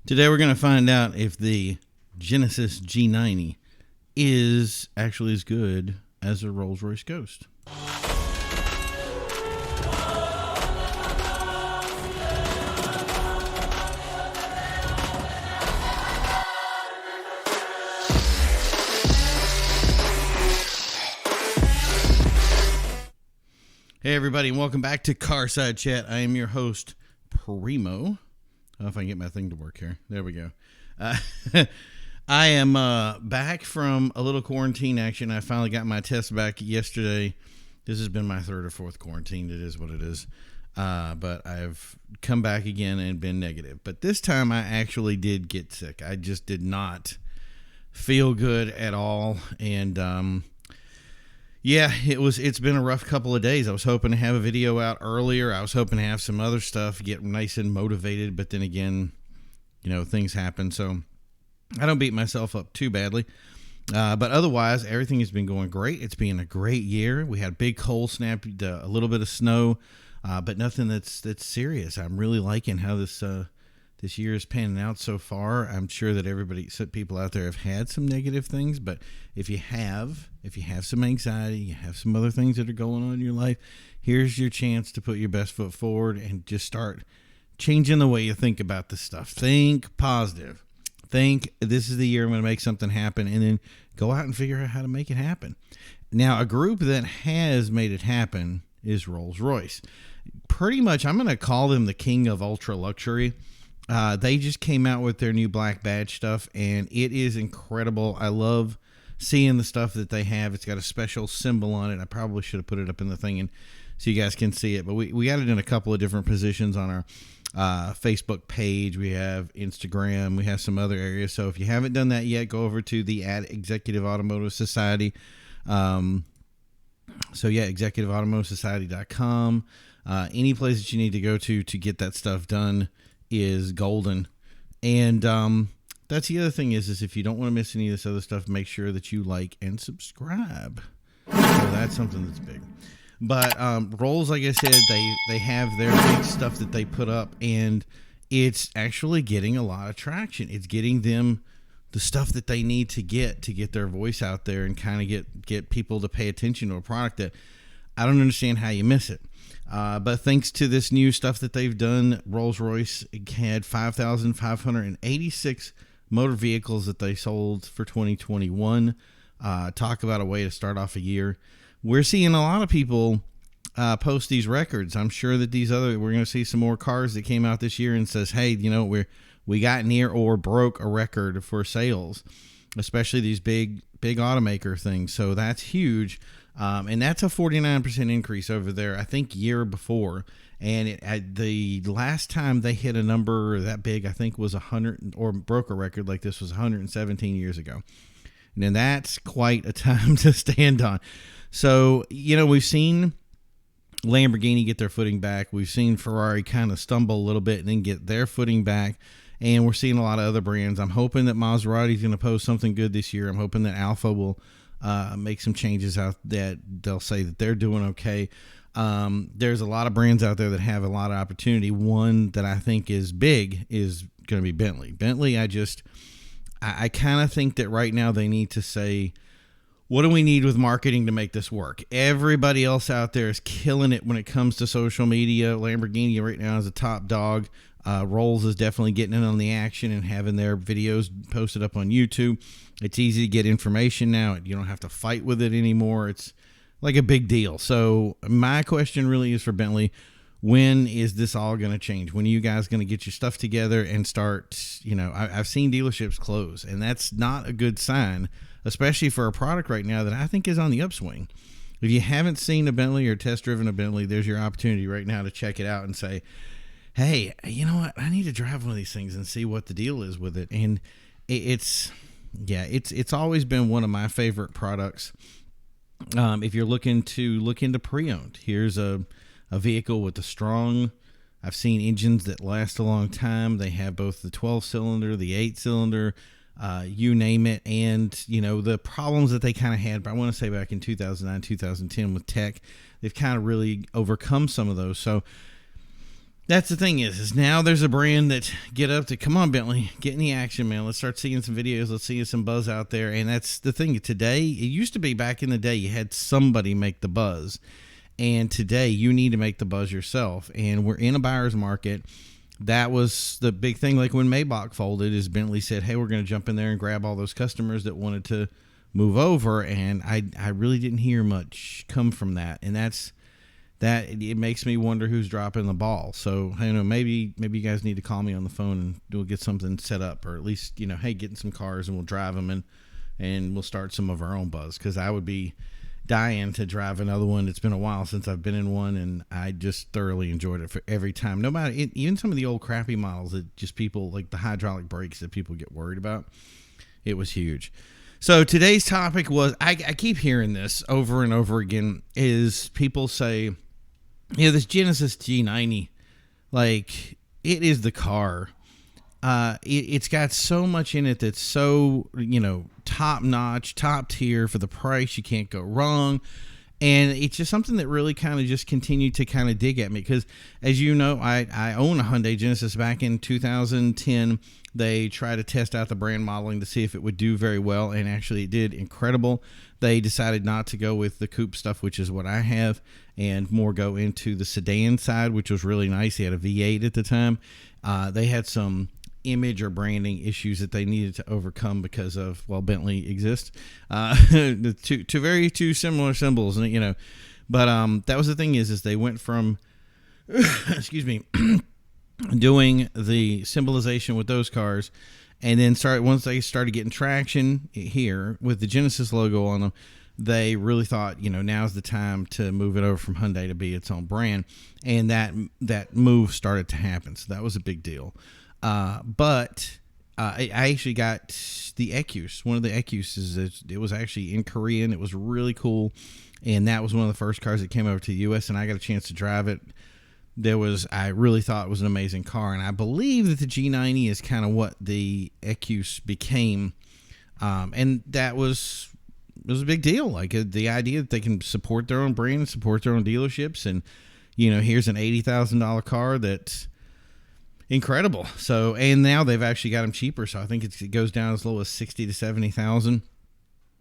Today we're going to find out if the Genesis G90 is actually as good as a Rolls-Royce Ghost. Hey everybody, and welcome back to Carside Chat. I am your host, Primo. If I can get my thing to work here. There we go. I am back from a little quarantine action. I finally got my test back yesterday. This has been my third or fourth quarantine. It is what it is. But I've come back again and been negative. But this time I actually did get sick. I just did not feel good at all. And yeah, it's been a rough couple of days. I was hoping to have a video out earlier. I was hoping to have some other stuff, get nice and motivated. But then again, things happen. So I don't beat myself up too badly. But otherwise, everything has been going great. It's been a great year. We had a big cold snap, a little bit of snow, but nothing that's serious. I'm really liking how this year is panning out so far. I'm sure that people out there have had some negative things, but if you have some anxiety, you have some other things that are going on in your life, here's your chance to put your best foot forward and just start changing the way you think about this stuff. Think positive. Think this is the year I'm going to make something happen, and then go out and figure out how to make it happen. Now, a group that has made it happen is Rolls-Royce. Pretty much, I'm going to call them the king of ultra luxury. They just came out with their new black badge stuff, and it is incredible. I love seeing the stuff that they have. It's got a special symbol on it. I probably should have put it up in the thing and so you guys can see it. But we got it in a couple of different positions on our Facebook page. We have Instagram. We have some other areas. So if you haven't done that yet, go over to the Executive Automotive Society. executiveautomotivesociety.com. Any place that you need to go to get that stuff done is golden. And that's the other thing is if you don't want to miss any of this other stuff, make sure that you like and subscribe. So that's something that's big. But Rolls, like I said, they have their big stuff that they put up, and it's actually getting a lot of traction. It's getting them the stuff that they need to get their voice out there and kind of get people to pay attention to a product that I don't understand how you miss it. But thanks to this new stuff that they've done, Rolls-Royce had 5,586 motor vehicles that they sold for 2021. Talk about a way to start off a year. We're seeing a lot of people post these records. I'm sure that we're going to see some more cars that came out this year and says, hey, we got near or broke a record for sales, especially these big automaker things. So that's huge. And that's a 49% increase over there, I think, year before. And the last time they hit a number that big, I think, was 100 or broke a record like this was 117 years ago. And then that's quite a time to stand on. So, we've seen Lamborghini get their footing back. We've seen Ferrari kind of stumble a little bit and then get their footing back. And we're seeing a lot of other brands. I'm hoping that Maserati's going to post something good this year. I'm hoping that Alfa will make some changes out that they'll say that they're doing okay. There's a lot of brands out there that have a lot of opportunity. One that I think is big is going to be Bentley. Bentley, I kind of think that right now they need to say, what do we need with marketing to make this work? Everybody else out there is killing it when it comes to social media. Lamborghini right now is a top dog. Rolls is definitely getting in on the action and having their videos posted up on YouTube. It's easy to get information now. You don't have to fight with it anymore. It's like a big deal. So my question really is for Bentley, when is this all going to change? When are you guys going to get your stuff together and start, I've seen dealerships close, and that's not a good sign, especially for a product right now that I think is on the upswing. If you haven't seen a Bentley or test driven a Bentley, there's your opportunity right now to check it out and say, hey, you know what? I need to drive one of these things and see what the deal is with it. And it's always been one of my favorite products. If you're looking to look into pre-owned, here's a vehicle with a strong, I've seen engines that last a long time. They have both the 12-cylinder, the 8-cylinder, you name it. And, the problems that they kind of had, but I want to say back in 2009, 2010 with tech, they've kind of really overcome some of those. So That's the thing is now there's a brand that get up to, come on, Bentley, get in the action, man. Let's start seeing some videos. Let's see some buzz out there. And that's the thing today. It used to be back in the day, you had somebody make the buzz. And today you need to make the buzz yourself. And we're in a buyer's market. That was the big thing. Like when Maybach folded, is Bentley said, hey, we're going to jump in there and grab all those customers that wanted to move over. And I really didn't hear much come from that. And that it makes me wonder who's dropping the ball. So, I don't know, maybe you guys need to call me on the phone and we'll get something set up, or at least, hey, getting some cars and we'll drive them and we'll start some of our own buzz, because I would be dying to drive another one. It's been a while since I've been in one, and I just thoroughly enjoyed it for every time. No matter, even some of the old crappy models that just people, like the hydraulic brakes that people get worried about, it was huge. So today's topic was, I keep hearing this over and over again, is people say, this Genesis G90, like, it is the car. It's got so much in it that's so, top notch, top tier for the price. You can't go wrong. And it's just something that really kind of just continued to kind of dig at me, because, as you know, I own a Hyundai Genesis. Back in 2010. They tried to test out the brand modeling to see if it would do very well, and actually it did incredible. They decided not to go with the coupe stuff, which is what I have, and more go into the sedan side, which was really nice. They had a V8 at the time. They had some image or branding issues that they needed to overcome because of, well, Bentley exists. The two similar symbols, but that was the thing is they went from excuse me doing the symbolization with those cars, and then once they started getting traction here with the Genesis logo on them, they really thought, now's the time to move it over from Hyundai to be its own brand, and that move started to happen. So that was a big deal. But I actually got the Ecus. One of the Ecuses, it was actually in Korean. It was really cool, and that was one of the first cars that came over to the U.S., and I got a chance to drive it. I really thought it was an amazing car, and I believe that the G90 is kind of what the Ecus became, and that was a big deal. Like the idea that they can support their own brand, support their own dealerships, and here's an $80,000 car that's incredible. So, and now they've actually got them cheaper, so I think it goes down as low as $60,000 to $70,000,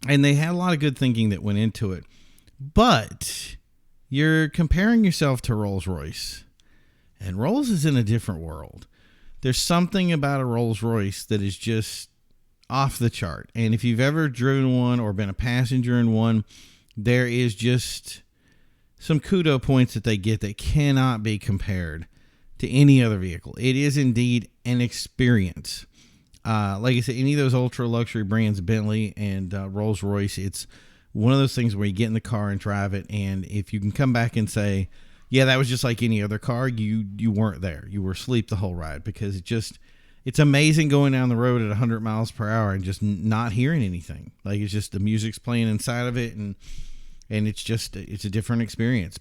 and they had a lot of good thinking that went into it, but you're comparing yourself to Rolls-Royce, and Rolls is in a different world. There's something about a Rolls-Royce that is just off the chart. And if you've ever driven one or been a passenger in one, there is just some kudo points that they get that cannot be compared to any other vehicle. It is indeed an experience. Like I said, any of those ultra luxury brands, Bentley and Rolls-Royce, it's one of those things where you get in the car and drive it, and if you can come back and say, yeah, that was just like any other car, you weren't there. You were asleep the whole ride, because it's amazing going down the road at 100 miles per hour and just not hearing anything. Like, it's just the music's playing inside of it, and it's a different experience.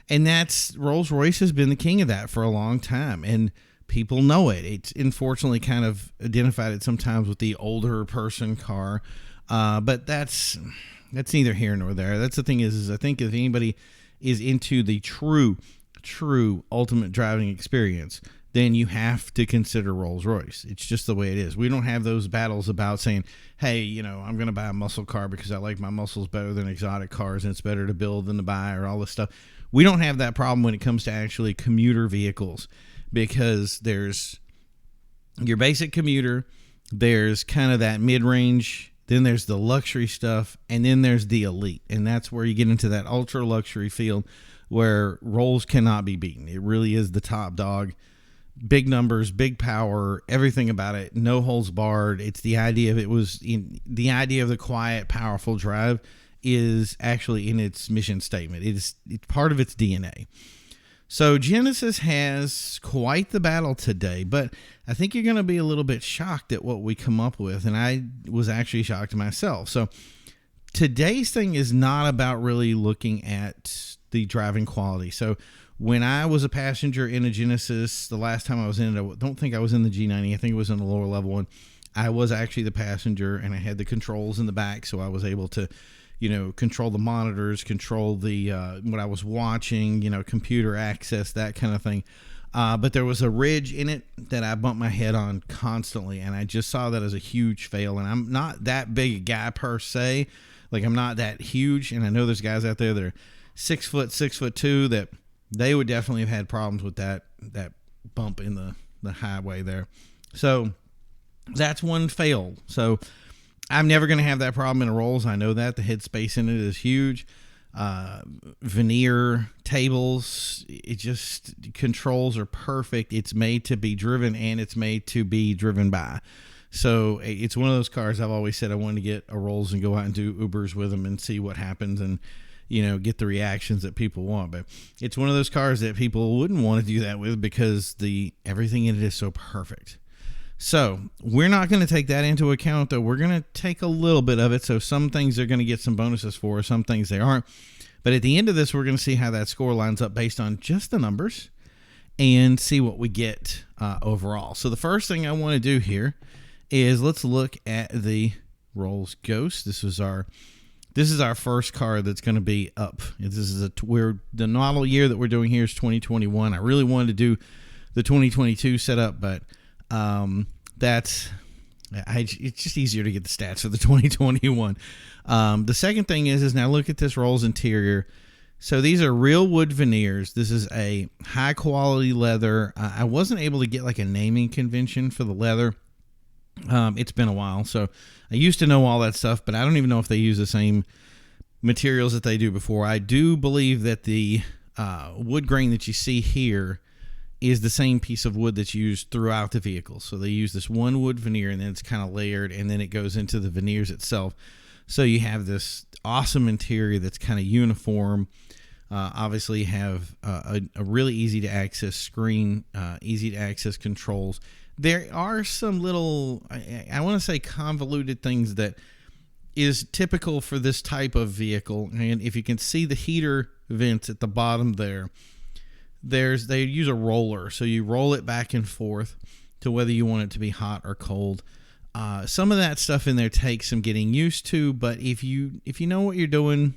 And that's, Rolls-Royce has been the king of that for a long time, and people know it. It's unfortunately kind of identified it sometimes with the older person car, but that's neither here nor there. That's the thing is I think if anybody is into the true ultimate driving experience, then you have to consider Rolls-Royce. It's just the way it is. We don't have those battles about saying, hey, I'm going to buy a muscle car because I like my muscles better than exotic cars and it's better to build than to buy, or all this stuff. We don't have that problem when it comes to actually commuter vehicles, because there's your basic commuter, there's kind of that mid-range, then there's the luxury stuff, and then there's the elite. And that's where you get into that ultra luxury field where Rolls cannot be beaten. It really is the top dog. Big numbers, big power, everything about it, no holds barred. It's the idea of the idea of the quiet, powerful drive is actually in its mission statement. It's part of its DNA. So Genesis has quite the battle today, but I think you're going to be a little bit shocked at what we come up with, and I was actually shocked myself. So today's thing is not about really looking at the driving quality. So when I was a passenger in a Genesis, the last time I was in it, I don't think I was in the G90. I think it was in the lower level one. I was actually the passenger, and I had the controls in the back, so I was able to control the monitors, control the what I was watching, computer access, that kind of thing. But there was a ridge in it that I bumped my head on constantly, and I just saw that as a huge fail. And I'm not that big a guy per se. Like, I'm not that huge, and I know there's guys out there that are 6 foot, 6'2", that they would definitely have had problems with that bump in the highway there. So that's one fail. So I'm never going to have that problem in a Rolls. I know that the head space in it is huge. Veneer tables, it just, controls are perfect. It's made to be driven, and it's made to be driven by. So it's one of those cars I've always said I wanted to get a Rolls and go out and do Ubers with them and see what happens, and get the reactions that people want. But it's one of those cars that people wouldn't want to do that with, because everything in it is so perfect. So we're not going to take that into account, though. We're going to take a little bit of it. So some things they're going to get some bonuses for, some things they aren't. But at the end of this, we're going to see how that score lines up based on just the numbers and see what we get overall. So the first thing I want to do here is let's look at the Rolls Ghost. This is our first car that's going to be up. This is the model year that we're doing here is 2021. I really wanted to do the 2022 setup, but it's just easier to get the stats for the 2021. The second thing is now look at this Rolls interior. So these are real wood veneers. This is a high quality leather. I wasn't able to get like a naming convention for the leather. It's been a while, so I used to know all that stuff, but I don't even know if they use the same materials that they do before. I do believe that the wood grain that you see here is the same piece of wood that's used throughout the vehicle. So they use this one wood veneer, and then it's kind of layered, and then it goes into the veneers itself. So you have this awesome interior that's kind of uniform. Obviously, you have a really easy to access screen, easy to access controls. There are some little, I want to say, convoluted things that is typical for this type of vehicle. And if you can see the heater vents at the bottom there, they use a roller. So you roll it back and forth to whether you want it to be hot or cold. Some of that stuff in there takes some getting used to, but if you know what you're doing,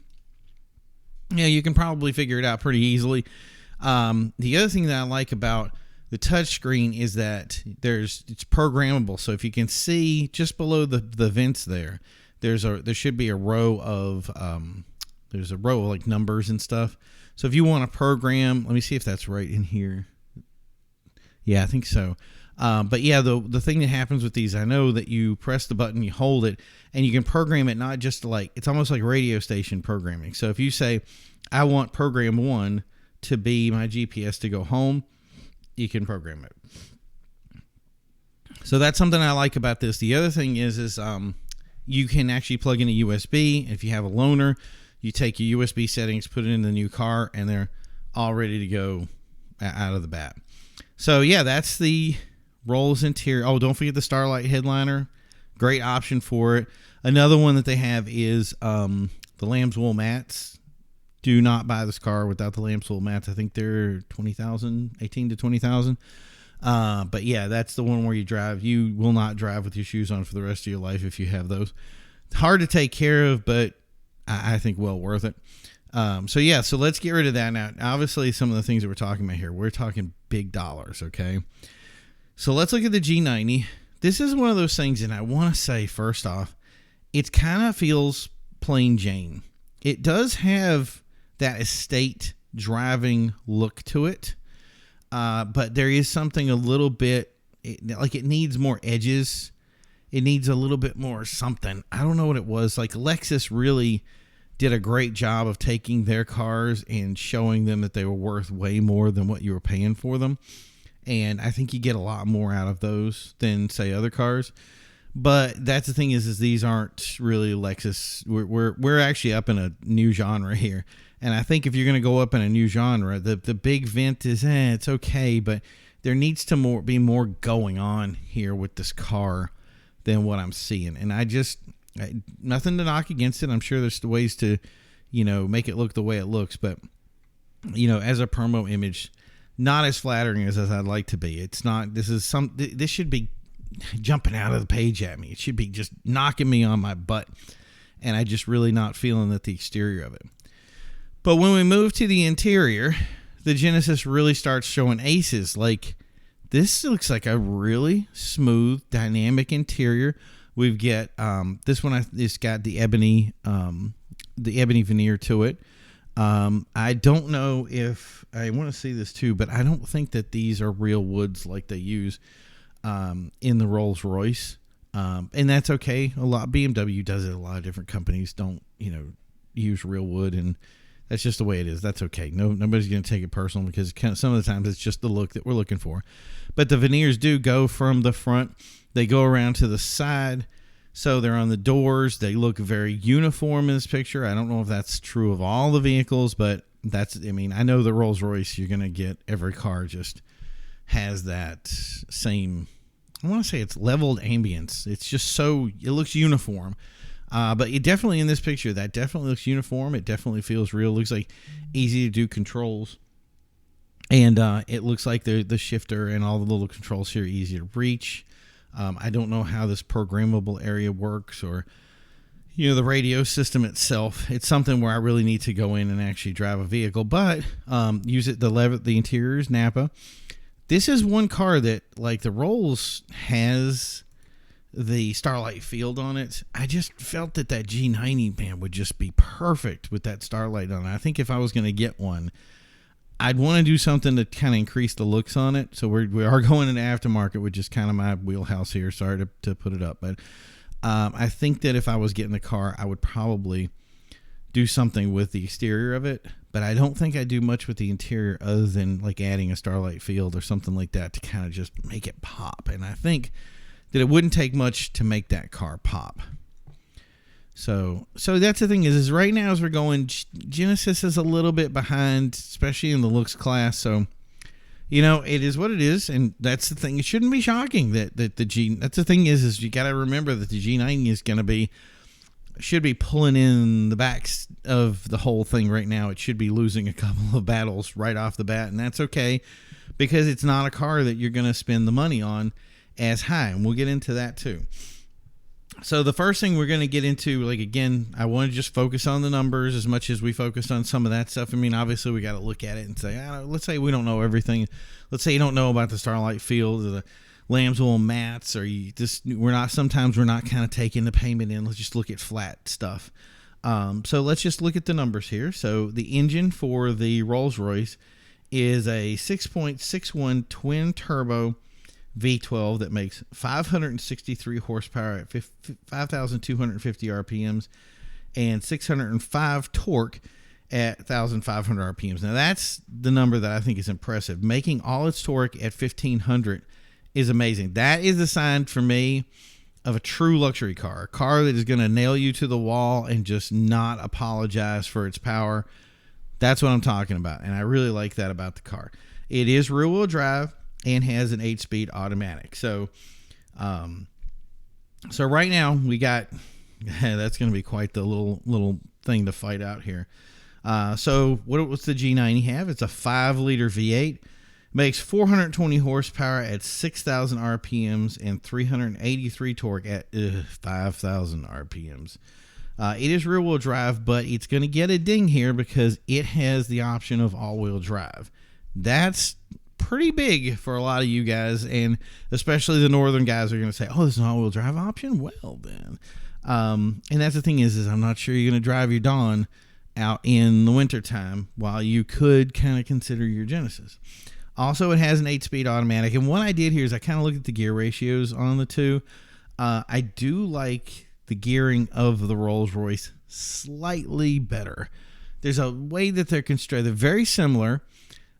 you can probably figure it out pretty easily. The other thing that I like about the touchscreen is that it's programmable. So if you can see just below the vents there should be a row of like numbers and stuff. So if you want to program, let me see if that's right in here. Yeah, I think so. But yeah, the thing that happens with these, I know that you press the button, you hold it, and you can program it not just it's almost like radio station programming. So if you say, I want program 1 to be my GPS to go home, you can program it. So that's something I like about this. The other thing is you can actually plug in a USB. If you have a loaner, you take your USB settings, put it in the new car, and they're all ready to go out of the bat. So yeah, that's the Rolls interior. Oh, don't forget the Starlight headliner. Great option for it. Another one that they have is the Lambswool Mats. Do not buy this car without the Lambswool Mats. I think they're $20,000, $18,000 to $20,000. But yeah, that's the one where you drive. You will not drive with your shoes on for the rest of your life if you have those. Hard to take care of, but I think well worth it. So let's get rid of that now. Obviously, some of the things that we're talking about here, we're talking big dollars, okay? So let's look at the G90. This is one of those things, and I want to say first off, it kind of feels plain Jane. It does have that estate driving look to it, but there is something a little bit, it needs more edges. It needs a little bit more something. I don't know what it was. Like Lexus really did a great job of taking their cars and showing them that they were worth way more than what you were paying for them. And I think you get a lot more out of those than, say, other cars. But that's the thing is these aren't really Lexus. We're actually up in a new genre here. And I think if you're going to go up in a new genre, the big vent is, it's okay. But there needs to be more going on here with this car than what I'm seeing. And nothing to knock against it. I'm sure there's ways to, make it look the way it looks. But, as a promo image, not as flattering as I'd like to be. It's not, this should be jumping out of the page at me. It should be just knocking me on my butt. And I just really not feeling the exterior of it. But when we move to the interior, the Genesis really starts showing aces. Like, this looks like a really smooth, dynamic interior. We've got this one. It's got the ebony veneer to it. I don't know if I want to see this too, but I don't think that these are real woods like they use in the Rolls-Royce, and that's okay. A lot BMW does it. A lot of different companies don't, use real wood, and that's just the way it is. That's okay. Nobody's going to take it personal because some of the times it's just the look that we're looking for. But the veneers do go from the front. They go around to the side. So they're on the doors. They look very uniform in this picture. I don't know if that's true of all the vehicles, but I know the Rolls-Royce, you're going to get every car just has that same, I want to say it's leveled ambience. It's just it looks uniform. But it definitely, in this picture, that definitely looks uniform. It definitely feels real. It looks like easy to do controls. And it looks like the shifter and all the little controls here are easy to reach. I don't know how this programmable area works, or the radio system itself. It's something where I really need to go in and actually drive a vehicle, but use it. The interior is Napa. This is one car that, like, the Rolls has the Starlight field on it. I just felt that G90 man would just be perfect with that Starlight on it. I think if I was going to get one, I'd want to do something to kind of increase the looks on it. So we are going into aftermarket, which is kind of my wheelhouse here. Sorry to put it up, but I think that if I was getting the car, I would probably do something with the exterior of it. But I don't think I'd do much with the interior other than like adding a Starlight field or something like that to kind of just make it pop. And I think that it wouldn't take much to make that car pop. So that's the thing is right now as we're going, Genesis is a little bit behind, especially in the looks class. So, it is what it is. And that's the thing. It shouldn't be shocking that's the thing is you got to remember that the G90 is should be pulling in the backs of the whole thing right now. It should be losing a couple of battles right off the bat. And that's okay because it's not a car that you're going to spend the money on as high. And we'll get into that too. So the first thing we're going to get into, like, again, I want to just focus on the numbers as much as we focused on some of that stuff. I mean, obviously we got to look at it and say, let's say we don't know everything. Let's say you don't know about the Starlight field or the Lambswool Mats, or sometimes we're not kind of taking the payment in. Let's just look at flat stuff. So let's just look at the numbers here. So the engine for the Rolls-Royce is a 6.61 twin turbo V12 that makes 563 horsepower at 5,250 RPMs and 605 torque at 1,500 RPMs. Now that's the number that I think is impressive. Making all its torque at 1,500 is amazing. That is the sign for me of a true luxury car, a car that is going to nail you to the wall and just not apologize for its power. That's what I'm talking about, and I really like that about the car. It is rear-wheel drive and has an 8-speed automatic. So right now we got that's going to be quite the little thing to fight out here. So what's the G90 have? It's a 5-liter V8. Makes 420 horsepower at 6,000 RPMs and 383 torque at 5,000 RPMs. It is rear-wheel drive, but it's going to get a ding here because it has the option of all-wheel drive. That's pretty big for a lot of you guys, and especially the northern guys are going to say, oh, there's an all-wheel drive option? Well, then. And that's the thing is I'm not sure you're going to drive your Dawn out in the wintertime while you could kind of consider your Genesis. Also, it has an 8-speed automatic, and what I did here is I kind of looked at the gear ratios on the two. I do like the gearing of the Rolls-Royce slightly better. There's a way that they're constructed. They're very similar,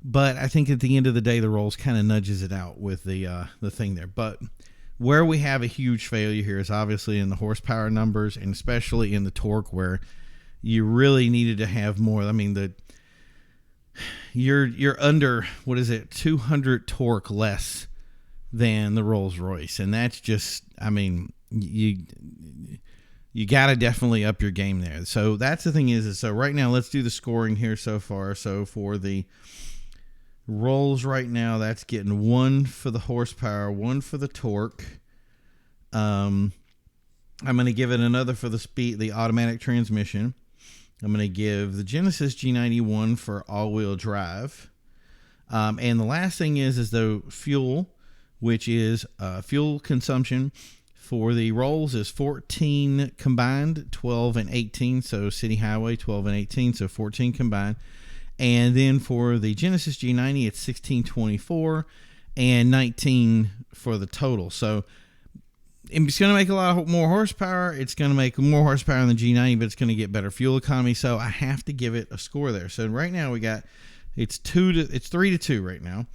but I think at the end of the day, the Rolls kind of nudges it out with the thing there. But where we have a huge failure here is obviously in the horsepower numbers, and especially in the torque, where you really needed to have more. I mean, you're under, 200 torque less than the Rolls-Royce, and that's just, I mean, you got to definitely up your game there. So that's the thing is so right now let's do the scoring here so far. So for the Rolls right now, that's getting 1 for the horsepower, 1 for the torque. I'm going to give it another for the speed, the automatic transmission. I'm going to give the Genesis G90 1 for all-wheel drive. And the last thing is the fuel, which is fuel consumption for the Rolls is 14 combined, 12 and 18. So city highway, 12 and 18, so 14 combined. And then for the Genesis G90, it's 1624 and 19 for the total. So it's going to make a lot more horsepower. It's going to make more horsepower than the G90, but it's going to get better fuel economy. So I have to give it a score there. So right now it's 3-2 right now.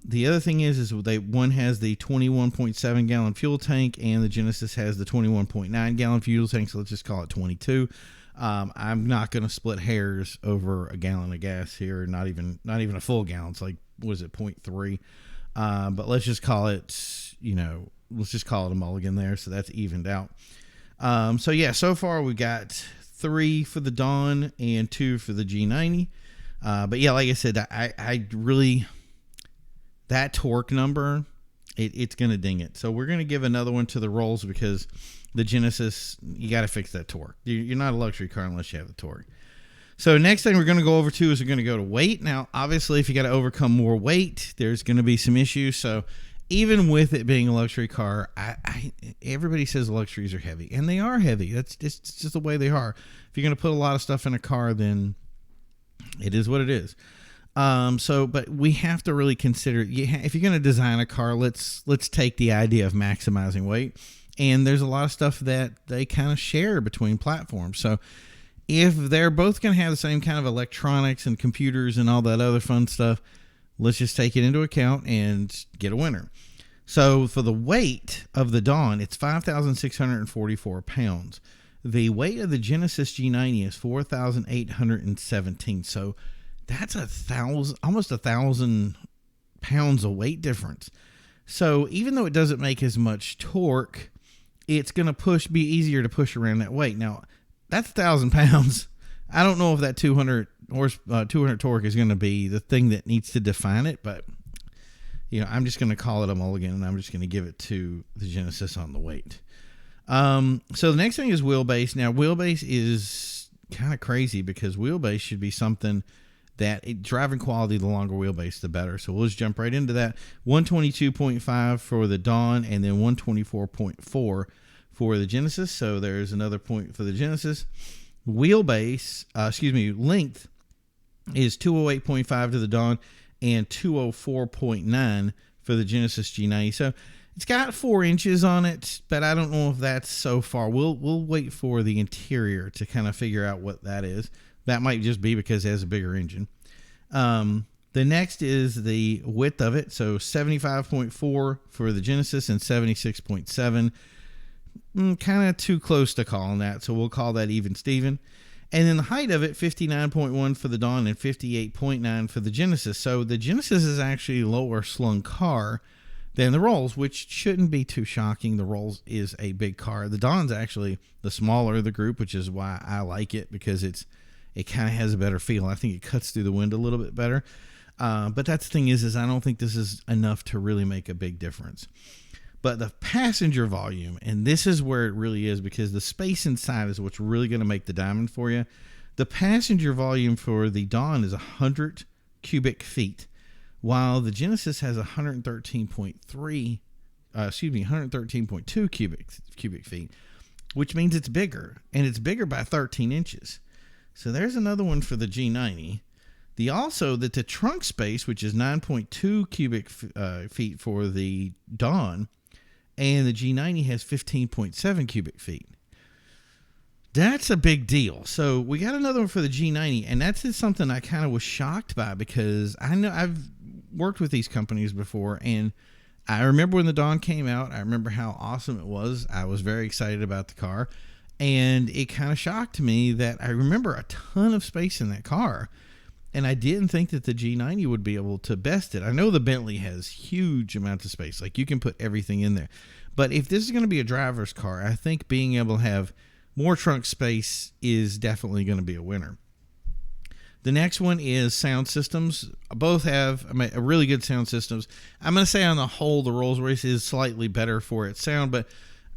The other thing is one has the 21.7 gallon fuel tank, and the Genesis has the 21.9 gallon fuel tank. So let's just call it 22. I'm not going to split hairs over a gallon of gas here. Not even a full gallon. It's like, was it 0.3? But let's just call it, let's just call it a mulligan there. So that's evened out. So far we've got 3 for the Dawn and 2 for the G90. But yeah, like I said, I really, that torque number, it's going to ding it. So we're going to give another one to the Rolls because the Genesis, you got to fix that torque. You're not a luxury car unless you have the torque. So next thing we're going to go over to is we're going to go to weight. Now, obviously, if you got to overcome more weight, there's going to be some issues. So even with it being a luxury car, everybody says luxuries are heavy, and they are heavy. That's just the way they are. If you're going to put a lot of stuff in a car, then it is what it is. But we have to really consider, if you're going to design a car, let's take the idea of maximizing weight. And there's a lot of stuff that they kind of share between platforms. So if they're both going to have the same kind of electronics and computers and all that other fun stuff, let's just take it into account and get a winner. So for the weight of the Dawn, it's 5,644 pounds. The weight of the Genesis G90 is 4,817. So that's almost 1,000 pounds of weight difference. So even though it doesn't make as much torque, it's going to be easier to push around that weight. Now, that's 1,000 pounds. I don't know if that 200 torque is going to be the thing that needs to define it, but I'm just going to call it a mulligan, and I'm just going to give it to the Genesis on the weight. So the next thing is wheelbase. Now, wheelbase is kind of crazy because wheelbase should be something that driving quality, the longer wheelbase, the better. So we'll just jump right into that. 122.5 for the Dawn, and then 124.4 for the Genesis. So there's another point for the Genesis. Length is 208.5 to the Dawn and 204.9 for the Genesis G90. So it's got 4 inches on it, but I don't know if that's so far. We'll wait for the interior to kind of figure out what that is. That might just be because it has a bigger engine. The next is the width of it. So 75.4 for the Genesis and 76.7. Kind of too close to calling that, so we'll call that even Steven. And then the height of it, 59.1 for the Dawn and 58.9 for the Genesis. So the Genesis is actually a lower slung car than the Rolls, which shouldn't be too shocking. The Rolls is a big car. The Dawn's actually the smaller of the group, which is why I like it, because it kind of has a better feel. I think it cuts through the wind a little bit better. But that's the thing is I don't think this is enough to really make a big difference. But the passenger volume, and this is where it really is, because the space inside is what's really going to make the diamond for you. The passenger volume for the Dawn is 100 cubic feet, while the Genesis has 113.2 cubic feet, which means it's bigger, and it's bigger by 13 inches. So there's another one for the G90. The trunk space, which is 9.2 cubic feet for the Dawn, and the G90 has 15.7 cubic feet. That's a big deal. So we got another one for the G90, and that's just something I kind of was shocked by, because I know I've worked with these companies before, and I remember when the Dawn came out, I remember how awesome it was. I was very excited about the car, and it kind of shocked me that I remember a ton of space in that car, and I didn't think that the G90 would be able to best it. I know the Bentley has huge amounts of space. Like, you can put everything in there. But if this is going to be a driver's car, I think being able to have more trunk space is definitely going to be a winner. The next one is sound systems. Both have a really good sound systems. I'm going to say on the whole, the Rolls-Royce is slightly better for its sound, but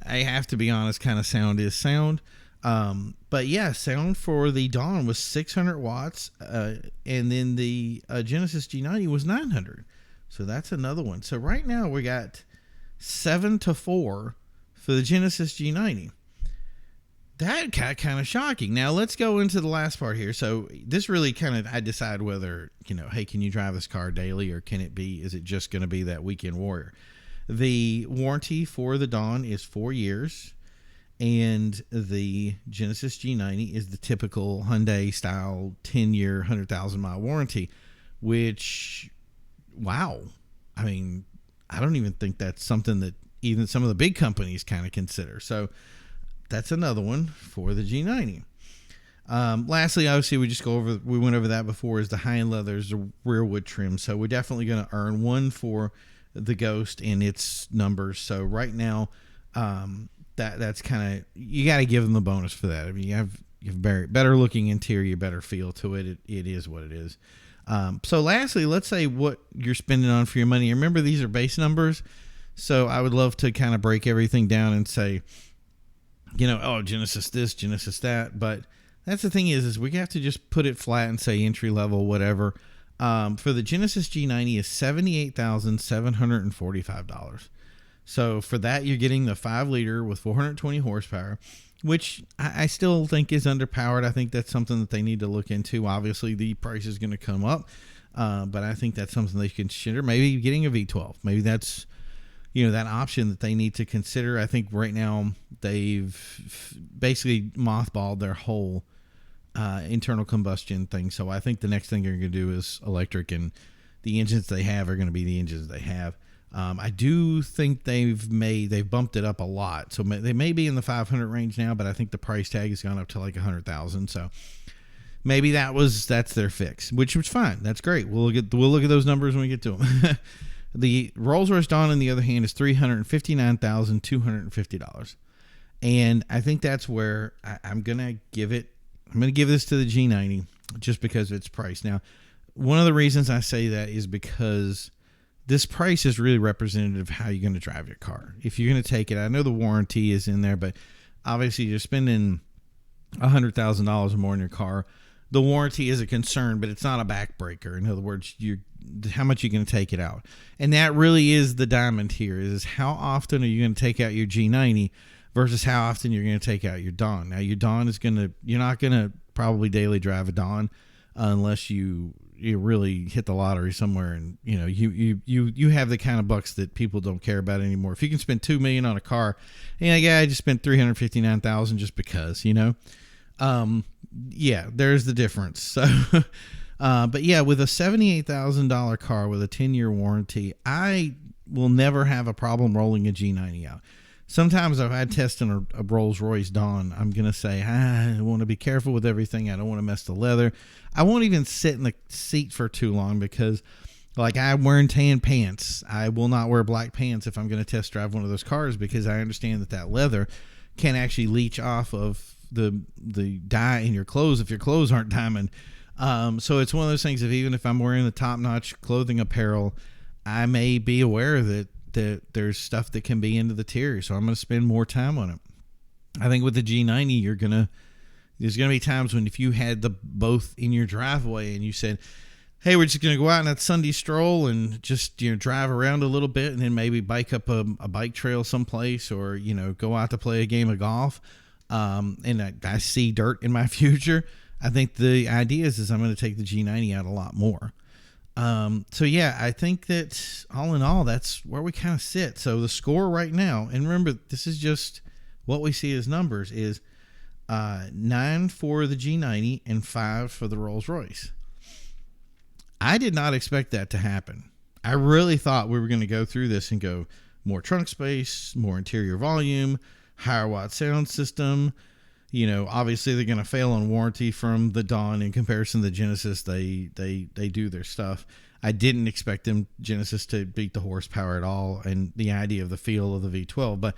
I have to be honest, kind of sound is sound. But yeah, sound for the Dawn was 600 watts, and then the Genesis G90 was 900. So that's another one. So right now we got 7-4 for the Genesis G90. That got kind of shocking. Now let's go into the last part here. So this really kind of, I decide whether, hey, can you drive this car daily, or is it just going to be that weekend warrior? The warranty for the Dawn is 4 years, and the Genesis G90 is the typical Hyundai style 10-year, 100,000 mile warranty, which, wow. I mean, I don't even think that's something that even some of the big companies kind of consider. So that's another one for the G90. Lastly, obviously, we went over that before, is the high-end leathers, the rear wood trim. So we're definitely going to earn one for the Ghost and its numbers. So right now, that's kind of, you got to give them the bonus for that. I mean, you have better looking interior, better feel to it. It is what it is. So lastly, let's say what you're spending on for your money. Remember, these are base numbers. So I would love to kind of break everything down and say, Genesis this, Genesis that. But that's the thing is we have to just put it flat and say entry level, whatever. For the Genesis G90 is $78,745. So for that, you're getting the 5-liter with 420 horsepower, which I still think is underpowered. I think that's something that they need to look into. Obviously, the price is going to come up, but I think that's something they consider. Maybe getting a V12. Maybe that's that option that they need to consider. I think right now they've basically mothballed their whole internal combustion thing. So I think the next thing they're going to do is electric, and the engines they have are going to be the engines they have. I do think they've bumped it up a lot. So they may be in the 500 range now, but I think the price tag has gone up to like 100,000. So maybe that's their fix, which was fine. That's great. We'll look at those numbers when we get to them. The Rolls-Royce Dawn, on the other hand, is $359,250. And I think that's where I'm going to give this to the G90 just because of its price. Now, one of the reasons I say that is because this price is really representative of how you're going to drive your car. If you're going to take it, I know the warranty is in there, but obviously you're spending $100,000 or more in your car. The warranty is a concern, but it's not a backbreaker. In other words, how much you're going to take it out. And that really is the diamond here, is how often are you going to take out your G90 versus how often you're going to take out your Dawn. Now, your Dawn you're not going to probably daily drive a Dawn unless you really hit the lottery somewhere, and you have the kind of bucks that people don't care about anymore. If you can spend $2 million on a car, I just spent $359,000 just because, there's the difference. So, but yeah, with a $78,000 car with a 10-year warranty, I will never have a problem rolling a G90 out. Sometimes if I test in a Rolls-Royce Dawn, I'm going to say, I want to be careful with everything. I don't want to mess the leather. I won't even sit in the seat for too long because, like, I'm wearing tan pants. I will not wear black pants if I'm going to test drive one of those cars because I understand that leather can actually leach off of the dye in your clothes if your clothes aren't diamond. So it's one of those things that even if I'm wearing the top-notch clothing apparel, I may be aware that there's stuff that can be into the interior, so I'm going to spend more time on it. I think with the G90, there's going to be times when if you had both in your driveway and you said, hey, we're just going to go out on that Sunday stroll and just drive around a little bit and then maybe bike up a bike trail someplace, or go out to play a game of golf, and I see dirt in my future, I think the idea is I'm going to take the G90 out a lot more. So yeah, I think that all in all, that's where we kind of sit. So the score right now, and remember, this is just what we see as numbers, is 9 for the G90 and 5 for the Rolls-Royce. I did not expect that to happen. I really thought we were going to go through this and go more trunk space, more interior volume, higher watt sound system. Obviously they're going to fail on warranty from the Dawn in comparison to the Genesis. They do their stuff. I didn't expect Genesis to beat the horsepower at all, and the idea of the feel of the V12, but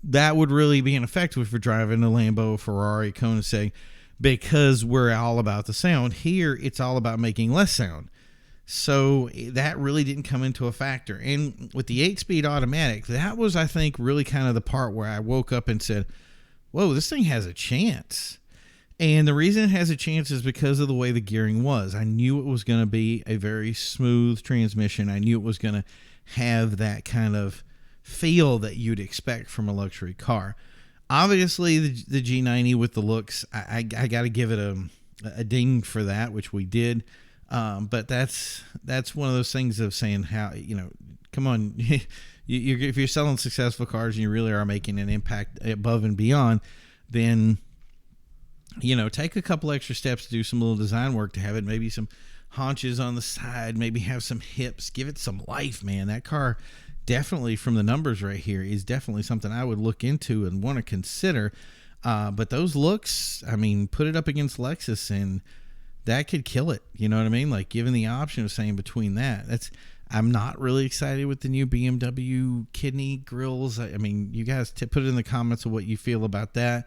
that would really be in effect if we're driving a Lambo, Ferrari, Koenigsegg, because we're all about the sound. Here, it's all about making less sound. So that really didn't come into a factor. And with the 8-speed automatic, that was, I think, really kind of the part where I woke up and said, whoa, this thing has a chance. And the reason it has a chance is because of the way the gearing was. I knew it was going to be a very smooth transmission. I knew it was going to have that kind of feel that you'd expect from a luxury car. Obviously, the G90 with the looks, I got to give it a ding for that, which we did. But that's one of those things of saying how, come on, if you're selling successful cars and you really are making an impact above and beyond, then take a couple extra steps to do some little design work to have it, maybe some haunches on the side, maybe have some hips, give it some life, man. That car definitely, from the numbers right here, is definitely something I would look into and want to consider. But those looks, I mean, put it up against Lexus and that could kill it. You know what I mean? Like, given the option of saying between that, I'm not really excited with the new BMW kidney grills. I mean, you guys put it in the comments of what you feel about that.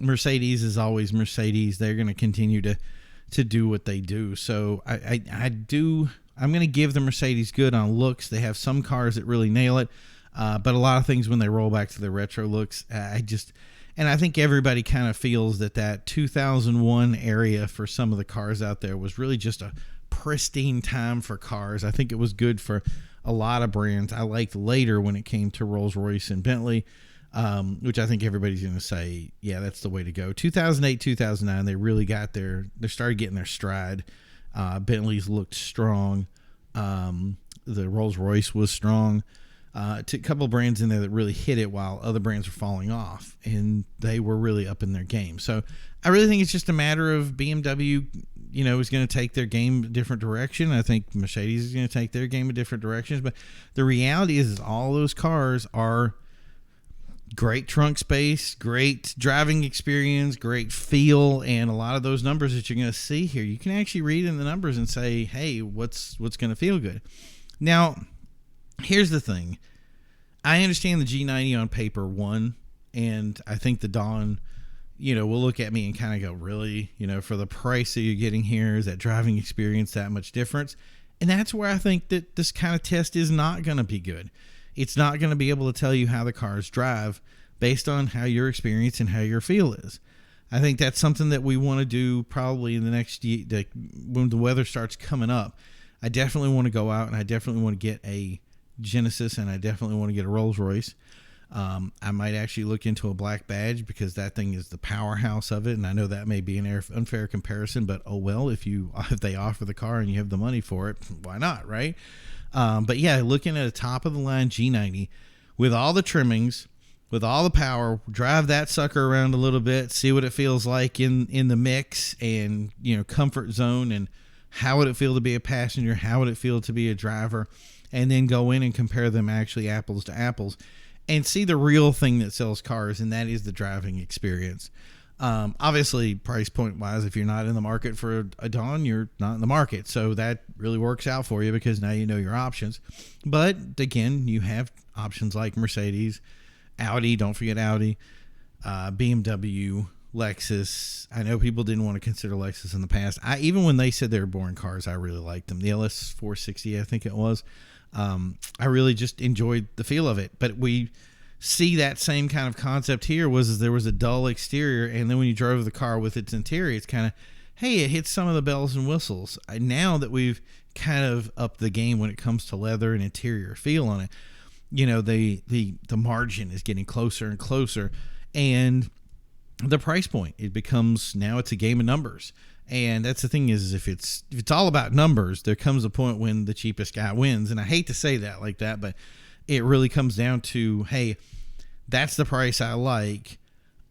Mercedes is always Mercedes. They're going to continue to do what they do. So I'm going to give the Mercedes good on looks. They have some cars that really nail it. But a lot of things when they roll back to the retro looks, and I think everybody kind of feels that 2001 area for some of the cars out there was really just a pristine time for cars. I think it was good for a lot of brands. I liked later when it came to Rolls-Royce and Bentley, which I think everybody's going to say, yeah, that's the way to go. 2008, 2009, they really they started getting their stride. Bentley's looked strong. The Rolls-Royce was strong. A couple of brands in there that really hit it while other brands were falling off, and they were really up in their game. So I really think it's just a matter of BMW, is going to take their game a different direction. I think Mercedes is going to take their game a different directions. But the reality is all those cars are great trunk space, great driving experience, great feel, and a lot of those numbers that you're going to see here, you can actually read in the numbers and say, hey, what's going to feel good? Now, here's the thing. I understand the G90 on paper won, and I think the Dawn, will look at me and kind of go, really? For the price that you're getting here, is that driving experience that much difference? And that's where I think that this kind of test is not going to be good. It's not going to be able to tell you how the cars drive based on how your experience and how your feel is. I think that's something that we want to do probably in the next year, when the weather starts coming up. I definitely want to go out and I definitely want to get a Genesis and I definitely want to get a Rolls-Royce. I might actually look into a black badge because that thing is the powerhouse of it. And I know that may be an unfair comparison, but oh well, if they offer the car and you have the money for it, why not, right? But yeah, looking at a top of the line G90 with all the trimmings, with all the power, drive that sucker around a little bit, see what it feels like in the mix and, comfort zone, and how would it feel to be a passenger? How would it feel to be a driver? And then go in and compare them actually apples to apples and see the real thing that sells cars. And that is the driving experience. Obviously, price point wise, if you're not in the market for a Dawn, you're not in the market. So that really works out for you because now you know your options. But again, you have options like Mercedes, Audi, don't forget Audi, BMW, Lexus. I know people didn't want to consider Lexus in the past. Even when they said they were boring cars, I really liked them. The LS 460, I think it was. I really just enjoyed the feel of it. But we see that same kind of concept here there was a dull exterior, and then when you drove the car with its interior, it's kind of, hey, it hits some of the bells and whistles. Now that we've kind of upped the game when it comes to leather and interior feel on it, the margin is getting closer and closer, and the price point, now it's a game of numbers. And that's the thing is if it's all about numbers, there comes a point when the cheapest guy wins. And I hate to say that like that, but it really comes down to, hey, that's the price I like.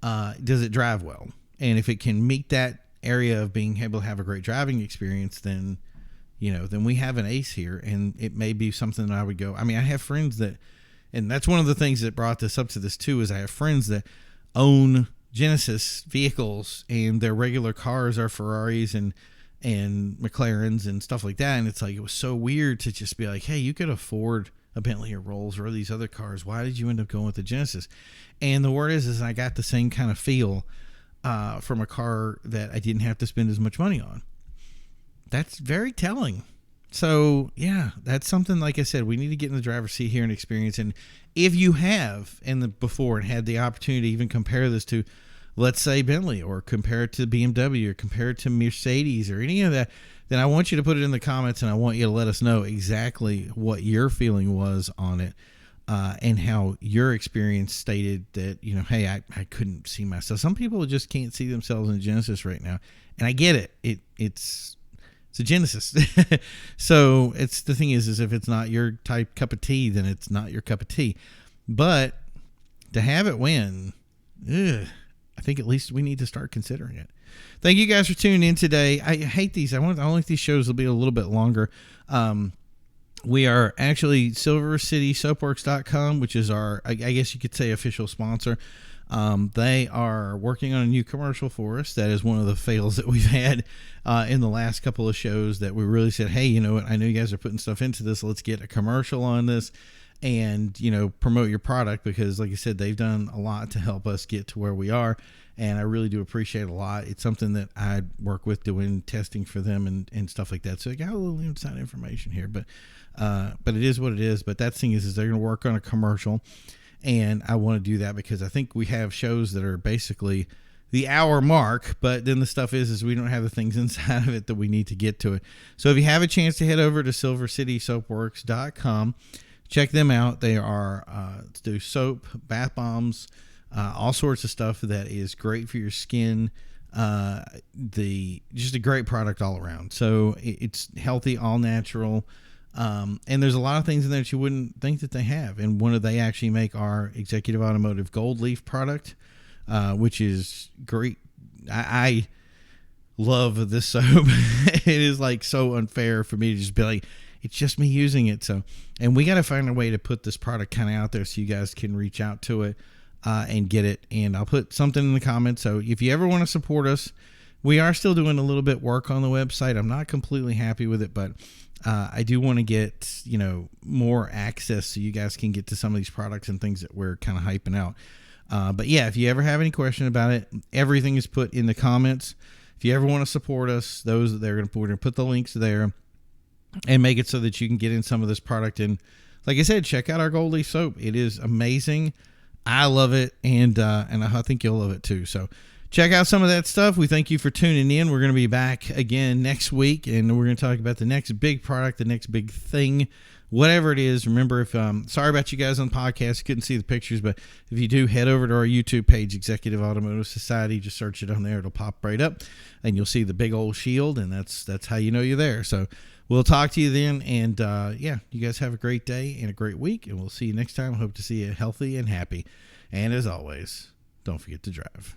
Does it drive well? And if it can meet that area of being able to have a great driving experience, then we have an ace here. And it may be something that I would go. I mean, I have friends and that's one of the things that brought this up to this too, is I have friends that own Genesis vehicles and their regular cars are Ferraris and McLarens and stuff like that. And it's like, it was so weird to just be like, hey, you could afford a Bentley or Rolls or these other cars. Why did you end up going with the Genesis? And the word is I got the same kind of feel from a car that I didn't have to spend as much money on. That's very telling. So yeah, that's something, like I said, we need to get in the driver's seat here and experience. And if you have before and had the opportunity to even compare this to, let's say, Bentley, or compare it to BMW, or compare it to Mercedes, or any of that, then I want you to put it in the comments, and I want you to let us know exactly what your feeling was on it, and how your experience stated that, hey, I couldn't see myself. Some people just can't see themselves in a Genesis right now, and I get it. It's a Genesis. So it's the thing is if it's not your cup of tea, then it's not your cup of tea. But to have it win, I think at least we need to start considering it. Thank you guys for tuning in today. I hate these. I think these shows will be a little bit longer. We are actually SilverCitySoapworks.com, which is our, I guess you could say, official sponsor. They are working on a new commercial for us. That is one of the fails that we've had in the last couple of shows, that we really said, hey, you know what? I know you guys are putting stuff into this. Let's get a commercial on this and, promote your product, because like I said, they've done a lot to help us get to where we are. And I really do appreciate it a lot. It's something that I work with doing testing for them and stuff like that. So I got a little inside information here, but it is what it is. But that thing is they're going to work on a commercial. And I want to do that because I think we have shows that are basically the hour mark, but then the stuff is we don't have the things inside of it that we need to get to it. So if you have a chance to head over to SilverCitySoapworks.com, check them out. They are do soap, bath bombs, all sorts of stuff that is great for your skin. Just a great product all around. So it's healthy, all natural. And there's a lot of things in there that you wouldn't think that they have. And they actually make our Executive Automotive Gold Leaf product, which is great. I love this soap. It is like so unfair for me to just be like, it's just me using it. So, and we got to find a way to put this product kind of out there so you guys can reach out to it and get it. And I'll put something in the comments. So if you ever want to support us, we are still doing a little bit work on the website. I'm not completely happy with it, but I do want to get, more access so you guys can get to some of these products and things that we're kind of hyping out. But yeah, if you ever have any question about it, everything is put in the comments. If you ever want to support us, we're going to put the links there and make it so that you can get in some of this product. And like I said, check out our Gold Leaf soap. It is amazing. I love it. And I think you'll love it too. So check out some of that stuff. We thank you for tuning in. We're going to be back again next week, and we're going to talk about the next big product, the next big thing, whatever it is. Remember, sorry about you guys on the podcast, couldn't see the pictures, but if you do, head over to our YouTube page, Executive Automotive Society. Just search it on there. It'll pop right up, and you'll see the big old shield, and that's how you know you're there. So we'll talk to you then, and yeah, you guys have a great day and a great week, and we'll see you next time. I hope to see you healthy and happy. And as always, don't forget to drive.